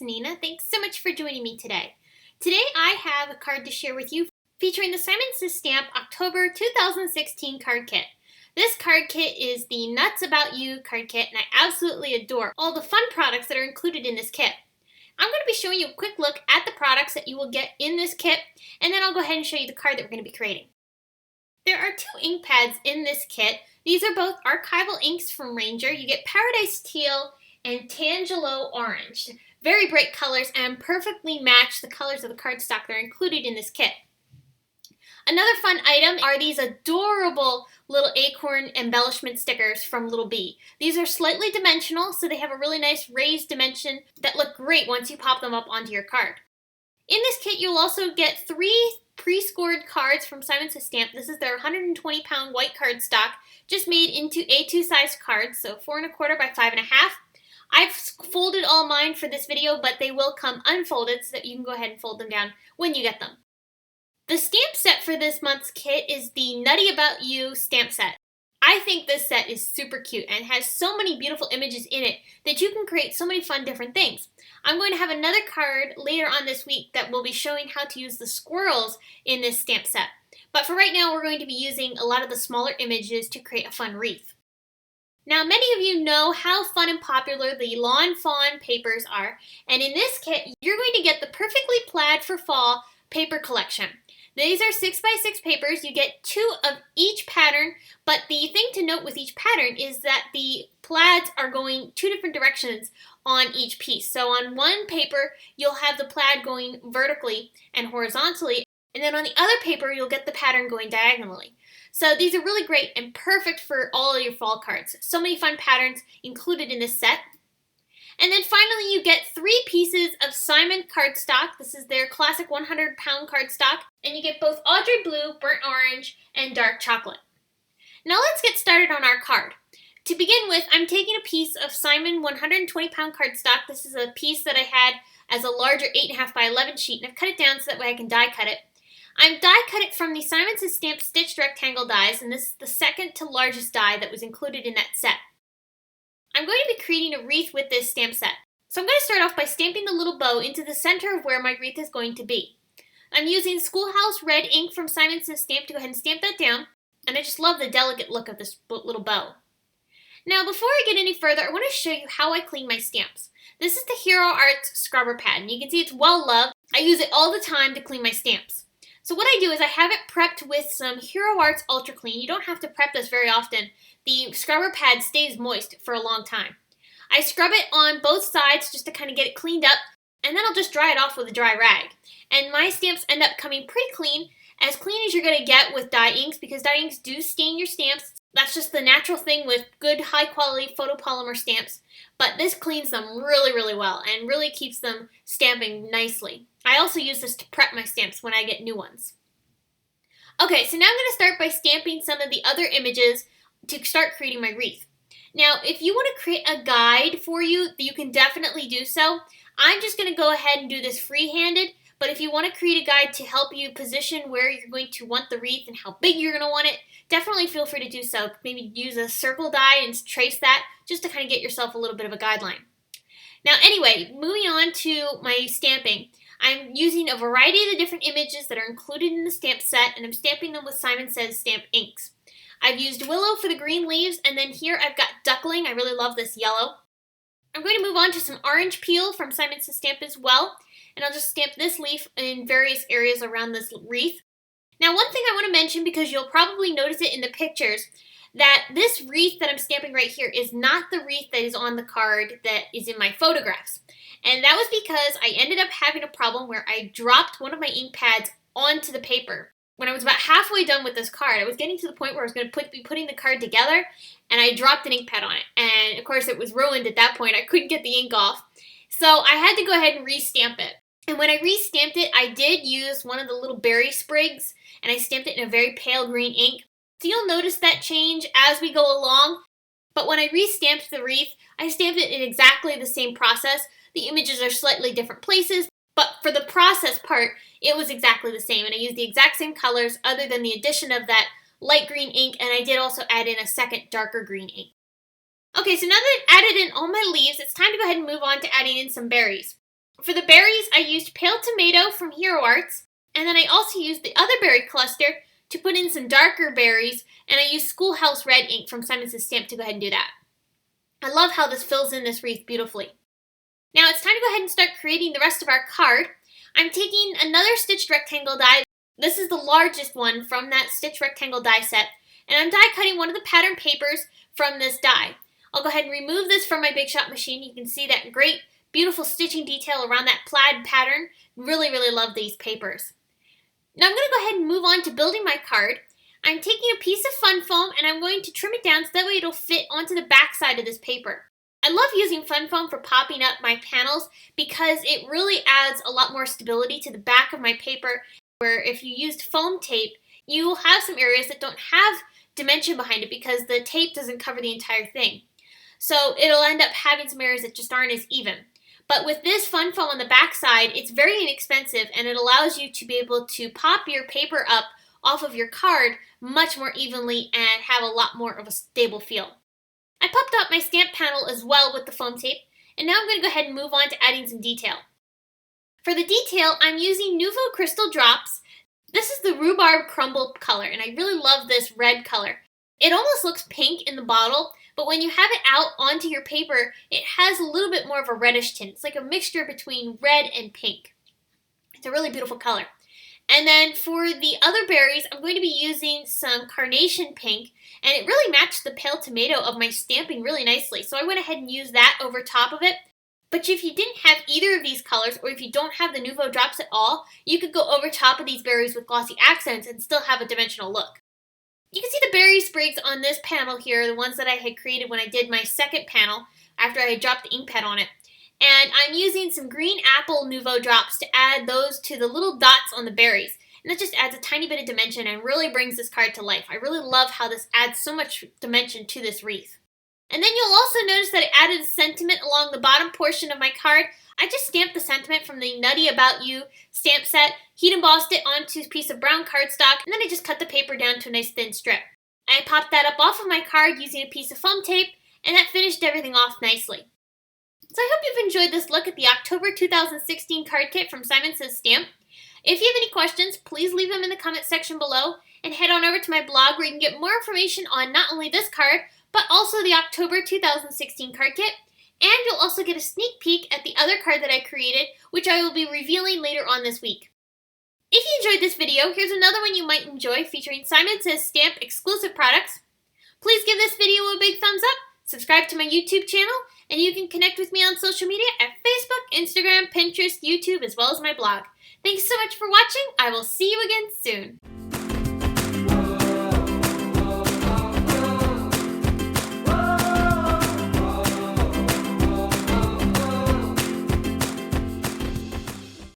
Nina. Thanks so much for joining me today. Today I have a card to share with you featuring the Simon Says Stamp October 2016 card kit. This card kit is the Nuts About You card kit, and I absolutely adore all the fun products that are included in this kit. I'm going to be showing you a quick look at the products that you will get in this kit, and then I'll go ahead and show you the card that we're going to be creating. There are two ink pads in this kit. These are both archival inks from Ranger. You get Paradise Teal and Tangelo Orange. Very bright colors and perfectly match the colors of the cardstock that are included in this kit. Another fun item are these adorable little acorn embellishment stickers from Little Bee. These are slightly dimensional, so they have a really nice raised dimension that look great once you pop them up onto your card. In this kit, you'll also get 3 pre-scored cards from Simon Says Stamp. This is their 120-pound white cardstock, just made into A2 size cards, so 4 1/4 by 5 1/2. I've folded all mine for this video, but they will come unfolded so that you can go ahead and fold them down when you get them. The stamp set for this month's kit is the Nutty About You stamp set. I think this set is super cute and has so many beautiful images in it that you can create so many fun different things. I'm going to have another card later on this week that will be showing how to use the squirrels in this stamp set. But for right now, we're going to be using a lot of the smaller images to create a fun wreath. Now, many of you know how fun and popular the Lawn Fawn papers are, and in this kit, you're going to get the Perfectly Plaid for Fall paper collection. These are 6x6 papers. You get 2 of each pattern, but the thing to note with each pattern is that the plaids are going 2 different directions on each piece. So on one paper, you'll have the plaid going vertically and horizontally, and then on the other paper, you'll get the pattern going diagonally. So these are really great and perfect for all of your fall cards. So many fun patterns included in this set. And then finally, you get 3 pieces of Simon cardstock. This is their classic 100-pound cardstock. And you get both Audrey Blue, Burnt Orange, and Dark Chocolate. Now let's get started on our card. To begin with, I'm taking a piece of Simon 120-pound cardstock. This is a piece that I had as a larger 8.5 by 11 sheet, and I've cut it down so that way I can die cut it. I'm die cut it from the Simon Says Stamp Stitched Rectangle dies, and this is the second to largest die that was included in that set. I'm going to be creating a wreath with this stamp set. So I'm going to start off by stamping the little bow into the center of where my wreath is going to be. I'm using Schoolhouse Red ink from Simon Says Stamp to go ahead and stamp that down, and I just love the delicate look of this little bow. Now, before I get any further, I want to show you how I clean my stamps. This is the Hero Arts scrubber pad, and you can see it's well loved. I use it all the time to clean my stamps. So what I do is I have it prepped with some Hero Arts Ultra Clean. You don't have to prep this very often. The scrubber pad stays moist for a long time. I scrub it on both sides just to kind of get it cleaned up, and then I'll just dry it off with a dry rag. And my stamps end up coming pretty clean as you're going to get with dye inks, because dye inks do stain your stamps. That's just the natural thing with good high quality photopolymer stamps. But this cleans them really, really well and really keeps them stamping nicely. I also use this to prep my stamps when I get new ones. Okay, so now I'm going to start by stamping some of the other images to start creating my wreath. Now, if you want to create a guide for you, you can definitely do so. I'm just going to go ahead and do this free-handed, but if you want to create a guide to help you position where you're going to want the wreath and how big you're going to want it, definitely feel free to do so. Maybe use a circle die and trace that just to kind of get yourself a little bit of a guideline. Now, anyway, moving on to my stamping. I'm using a variety of the different images that are included in the stamp set, and I'm stamping them with Simon Says Stamp inks. I've used Willow for the green leaves, and then here I've got Duckling. I really love this yellow. I'm going to move on to some orange peel from Simon Says Stamp as well, and I'll just stamp this leaf in various areas around this wreath. Now, one thing I want to mention, because you'll probably notice it in the pictures, that this wreath that I'm stamping right here is not the wreath that is on the card that is in my photographs. And that was because I ended up having a problem where I dropped one of my ink pads onto the paper. When I was about halfway done with this card, I was getting to the point where I was going to be putting the card together, and I dropped an ink pad on it. And, of course, it was ruined at that point. I couldn't get the ink off. So I had to go ahead and re-stamp it. And when I re-stamped it, I did use one of the little berry sprigs, and I stamped it in a very pale green ink. So you'll notice that change as we go along. But when I re-stamped the wreath, I stamped it in exactly the same process. The images are slightly different places, but for the process part, it was exactly the same. And I used the exact same colors other than the addition of that light green ink, and I did also add in a second darker green ink. Okay, so now that I've added in all my leaves, it's time to go ahead and move on to adding in some berries. For the berries, I used Pale Tomato from Hero Arts, and then I also used the other berry cluster to put in some darker berries, and I used Schoolhouse Red ink from Simon Says Stamp to go ahead and do that. I love how this fills in this wreath beautifully. Now it's time to go ahead and start creating the rest of our card. I'm taking another stitched rectangle die. This is the largest one from that stitched rectangle die set, and I'm die cutting one of the pattern papers from this die. I'll go ahead and remove this from my Big Shot machine. You can see that great, beautiful stitching detail around that plaid pattern. Really, really love these papers. Now I'm going to go ahead and move on to building my card. I'm taking a piece of fun foam and I'm going to trim it down so that way it'll fit onto the back side of this paper. I love using fun foam for popping up my panels because it really adds a lot more stability to the back of my paper, where if you used foam tape, you will have some areas that don't have dimension behind it because the tape doesn't cover the entire thing. So it'll end up having some areas that just aren't as even. But with this fun foam on the back side, it's very inexpensive and it allows you to be able to pop your paper up off of your card much more evenly and have a lot more of a stable feel. I popped up my stamp panel as well with the foam tape, and now I'm going to go ahead and move on to adding some detail. For the detail, I'm using Nuvo Crystal Drops. This is the Rhubarb Crumble color, and I really love this red color. It almost looks pink in the bottle, but when you have it out onto your paper, it has a little bit more of a reddish tint. It's like a mixture between red and pink. It's a really beautiful color. And then for the other berries, I'm going to be using some carnation pink, and it really matched the pale tomato of my stamping really nicely. So I went ahead and used that over top of it. But if you didn't have either of these colors, or if you don't have the Nuvo Drops at all, you could go over top of these berries with glossy accents and still have a dimensional look. You can see the berry sprigs on this panel here, the ones that I had created when I did my second panel after I had dropped the ink pad on it. And I'm using some green apple Nuvo Drops to add those to the little dots on the berries. And that just adds a tiny bit of dimension and really brings this card to life. I really love how this adds so much dimension to this wreath. And then you'll also notice that I added a sentiment along the bottom portion of my card. I just stamped the sentiment from the Nutty About You stamp set, heat embossed it onto a piece of brown cardstock, and then I just cut the paper down to a nice thin strip. I popped that up off of my card using a piece of foam tape, and that finished everything off nicely. So I hope you've enjoyed this look at the October 2016 card kit from Simon Says Stamp. If you have any questions, please leave them in the comment section below, and head on over to my blog where you can get more information on not only this card, but also the October 2016 card kit. And you'll also get a sneak peek at the other card that I created, which I will be revealing later on this week. If you enjoyed this video, here's another one you might enjoy featuring Simon Says Stamp exclusive products. Please give this video a big thumbs up, subscribe to my YouTube channel, and you can connect with me on social media at Facebook, Instagram, Pinterest, YouTube, as well as my blog. Thanks so much for watching. I will see you again soon.